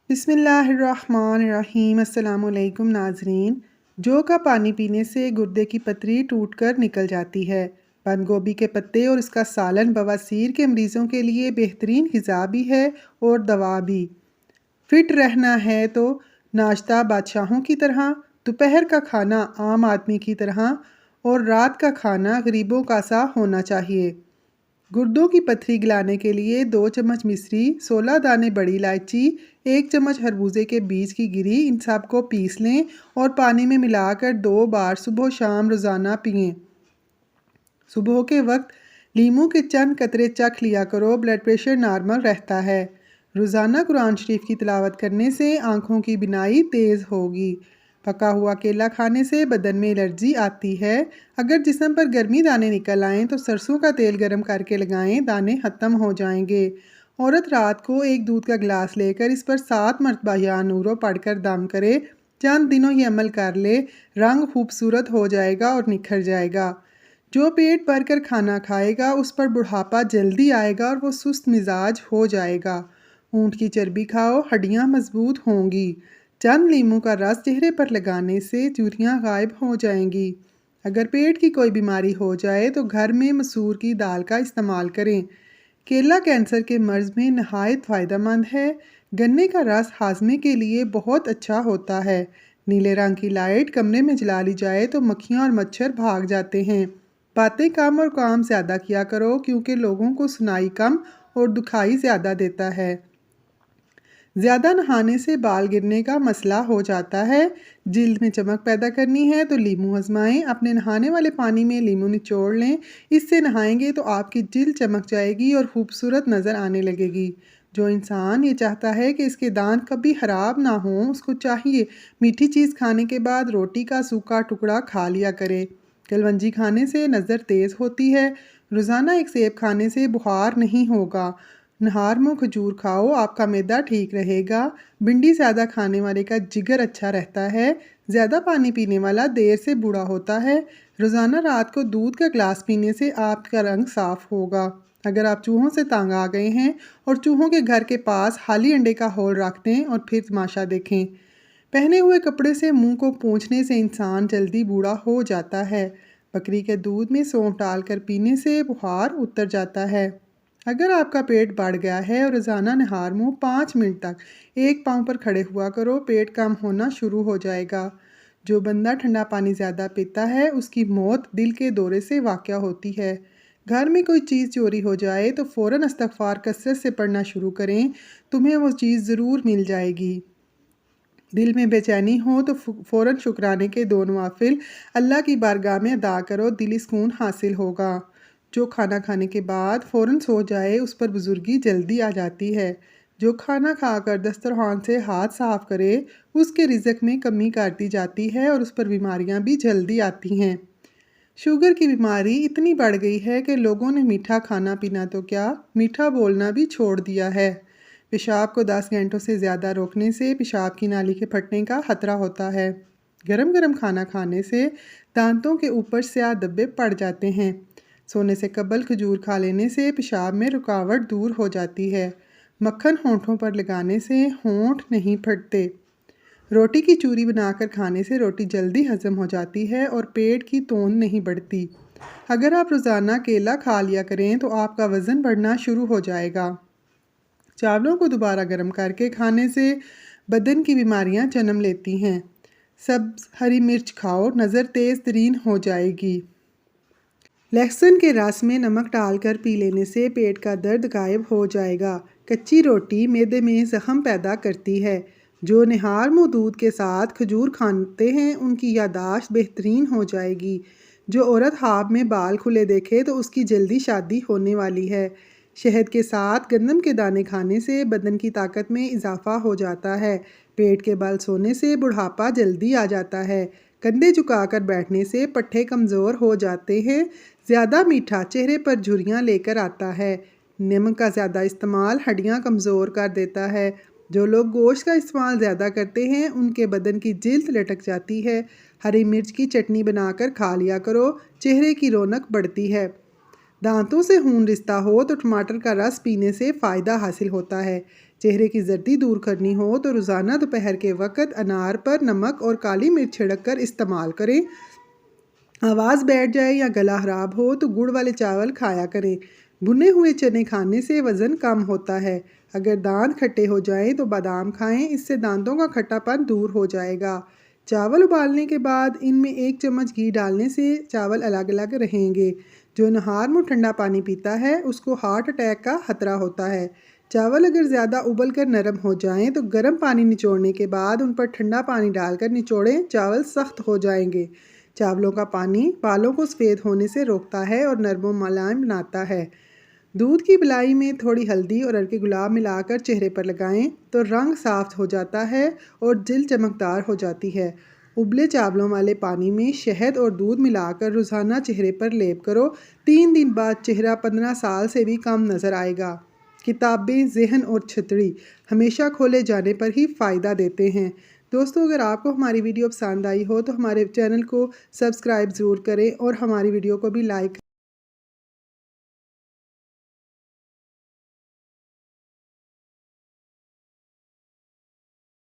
बिस्मिल्लाहिर्रहमानिर्रहीम। अस्सलामुअलैकुम नाजरीन। जौ का पानी पीने से गुर्दे की पथरी टूटकर निकल जाती है। बंद गोभी के पत्ते और इसका सालन बवासीर के मरीज़ों के लिए बेहतरीन ग़िज़ा भी है और दवा भी। फिट रहना है तो नाश्ता बादशाहों की तरह, दोपहर का खाना आम आदमी की तरह और रात का खाना गरीबों का सा होना चाहिए। गुर्दों की पथरी गिलाने के लिए 2 चम्मच मिश्री, 16 दाने बड़ी इलायची, 1 चम्मच खरबूजे के बीज की गिरी, इन सब को पीस लें और पानी में मिलाकर 2 बार सुबह शाम रोज़ाना पिएं। सुबह के वक्त लीमू के चंद कतरे चख लिया करो, ब्लड प्रेशर नॉर्मल रहता है। रोज़ाना कुरान शरीफ की तिलावत करने से आँखों की बिनाई तेज़ होगी। पका हुआ केला खाने से बदन में एलर्जी आती है। अगर जिस्म पर गर्मी दाने निकल आएँ तो सरसों का तेल गर्म करके लगाएं, दाने ख़त्म हो जाएंगे। औरत रात को एक दूध का गिलास लेकर इस पर 7 मरतबा या नूरो पढ़कर दम करे। चंद दिनों ये अमल कर ले, रंग खूबसूरत हो जाएगा और निखर जाएगा। जो पेट भर कर खाना खाएगा उस पर बुढ़ापा जल्दी आएगा और वो सुस्त मिजाज हो जाएगा। ऊँट की चर्बी खाओ, हड्डियाँ मजबूत होंगी। चंद लीमू का रस चेहरे पर लगाने से झुर्रियाँ गायब हो जाएंगी। अगर पेट की कोई बीमारी हो जाए तो घर में मसूर की दाल का इस्तेमाल करें। केला कैंसर के मर्ज़ में नहायत फ़ायदेमंद है। गन्ने का रस हाजमे के लिए बहुत अच्छा होता है। नीले रंग की लाइट कमरे में जला ली जाए तो मक्खियाँ और मच्छर भाग जाते हैं। बातें कम और काम ज़्यादा किया करो, क्योंकि लोगों को सुनाई कम और दुखाई ज़्यादा देता है। ज़्यादा नहाने से बाल गिरने का मसला हो जाता है। जिल्द में चमक पैदा करनी है तो लीमू आजमाएं। अपने नहाने वाले पानी में लीमू निचोड़ लें। इससे नहाएंगे तो आपकी जिल्द चमक जाएगी और खूबसूरत नज़र आने लगेगी। जो इंसान ये चाहता है कि इसके दांत कभी ख़राब ना हों, उसको चाहिए मीठी चीज़ खाने के बाद रोटी का सूखा टुकड़ा खा लिया करे। कलवंजी खाने से नज़र तेज़ होती है। रोज़ाना एक सेब खाने से बुखार नहीं होगा। नहार में खजूर खाओ, आपका मैदा ठीक रहेगा। भिंडी ज़्यादा खाने वाले का जिगर अच्छा रहता है। ज़्यादा पानी पीने वाला देर से बूढ़ा होता है। रोज़ाना रात को दूध का गिलास पीने से आपका रंग साफ होगा। अगर आप चूहों से तंग आ गए हैं और चूहों के घर के पास खाली अंडे का होल रख दें और फिर तमाशा देखें। पहने हुए कपड़े से मुंह को पोंछने से इंसान जल्दी बूढ़ा हो जाता है। बकरी के दूध में सौंफ डालकर पीने से बुखार उतर जाता है। अगर आपका पेट बढ़ गया है और रोज़ाना नहार मुँह 5 मिनट तक एक पाँव पर खड़े हुआ करो, पेट कम होना शुरू हो जाएगा। जो बंदा ठंडा पानी ज़्यादा पीता है उसकी मौत दिल के दौरे से वाक़या होती है। घर में कोई चीज़ चोरी हो जाए तो फ़ौरन इस्तग़फ़ार कसरत से पढ़ना शुरू करें, तुम्हें वो चीज़ ज़रूर मिल जाएगी। दिल में बेचैनी हो तो फ़ौरन शुक्राने के 2 नवाफिल अल्लाह की बारगाह में अदा करो, दिली सुकून हासिल होगा। जो खाना खाने के बाद फ़ौरन सो जाए उस पर बुजुर्गी जल्दी आ जाती है। जो खाना खाकर दस्तरखान से हाथ साफ करे उसके रिज़्क में कमी कर दी जाती है और उस पर बीमारियां भी जल्दी आती हैं। शुगर की बीमारी इतनी बढ़ गई है कि लोगों ने मीठा खाना पीना तो क्या, मीठा बोलना भी छोड़ दिया है। पेशाब को 10 घंटों से ज़्यादा रोकने से पेशाब की नाली के फटने का खतरा होता है। गरम गरम खाना खाने से दांतों के ऊपर स्याह धब्बे पड़ जाते हैं। सोने से कबल खजूर खा लेने से पेशाब में रुकावट दूर हो जाती है। मक्खन होंठों पर लगाने से होंठ नहीं फटते। रोटी की चूरी बनाकर खाने से रोटी जल्दी हजम हो जाती है और पेट की तोंद नहीं बढ़ती। अगर आप रोज़ाना केला खा लिया करें तो आपका वज़न बढ़ना शुरू हो जाएगा। चावलों को दोबारा गर्म करके खाने से बदन की बीमारियां जन्म लेती हैं। सब्ज़ हरी मिर्च खाओ, नज़र तेज़ तरीन हो जाएगी। लहसुन के रस में नमक डालकर पी लेने से पेट का दर्द गायब हो जाएगा। कच्ची रोटी मैदे में जख्म पैदा करती है। जो निहार मुँह दूध के साथ खजूर खाते हैं उनकी यादाश्त बेहतरीन हो जाएगी। जो औरत ख्वाब में बाल खुले देखे तो उसकी जल्दी शादी होने वाली है। शहद के साथ गंदम के दाने खाने से बदन की ताकत में इजाफा हो जाता है। पेट के बल सोने से बुढ़ापा जल्दी आ जाता है। कंधे झुकाकर बैठने से पट्टे कमज़ोर हो जाते हैं। ज़्यादा मीठा चेहरे पर झुर्रियाँ लेकर आता है। नमक का ज़्यादा इस्तेमाल हड्डियाँ कमज़ोर कर देता है। जो लोग गोश्त का इस्तेमाल ज़्यादा करते हैं उनके बदन की जिल्द लटक जाती है। हरी मिर्च की चटनी बनाकर खा लिया करो, चेहरे की रौनक बढ़ती है। दांतों से खून रिश्ता हो तो टमाटर का रस पीने से फ़ायदा हासिल होता है। चेहरे की जर्दी दूर करनी हो तो रोज़ाना दोपहर के वक्त अनार पर नमक और काली मिर्च छिड़क कर इस्तेमाल करें। आवाज़ बैठ जाए या गला ख़राब हो तो गुड़ वाले चावल खाया करें। भुने हुए चने खाने से वज़न कम होता है। अगर दांत खट्टे हो जाएं तो बादाम खाएं, इससे दांतों का खट्टापन दूर हो जाएगा। चावल उबालने के बाद इनमें 1 चम्मच घी डालने से चावल अलग अलग रहेंगे। जो नहार मुँह ठंडा पानी पीता है उसको हार्ट अटैक का खतरा होता है। चावल अगर ज़्यादा उबल कर नरम हो जाएं तो गर्म पानी निचोड़ने के बाद उन पर ठंडा पानी डालकर निचोड़ें, चावल सख्त हो जाएंगे। चावलों का पानी बालों को सफ़ेद होने से रोकता है और नरम व मुलायम बनाता है। दूध की पिलाई में थोड़ी हल्दी और हल्के गुलाब मिलाकर चेहरे पर लगाएं तो रंग साफ हो जाता है और जिल्द चमकदार हो जाती है। उबले चावलों वाले पानी में शहद और दूध मिलाकर रोज़ाना चेहरे पर लेप करो। 3 दिन बाद चेहरा 15 साल से भी कम नज़र आएगा। किताबें, ज़हन और छतरी हमेशा खोले जाने पर ही फ़ायदा देते हैं। दोस्तों, अगर आपको हमारी वीडियो पसंद आई हो तो हमारे चैनल को सब्सक्राइब ज़रूर करें और हमारी वीडियो को भी लाइक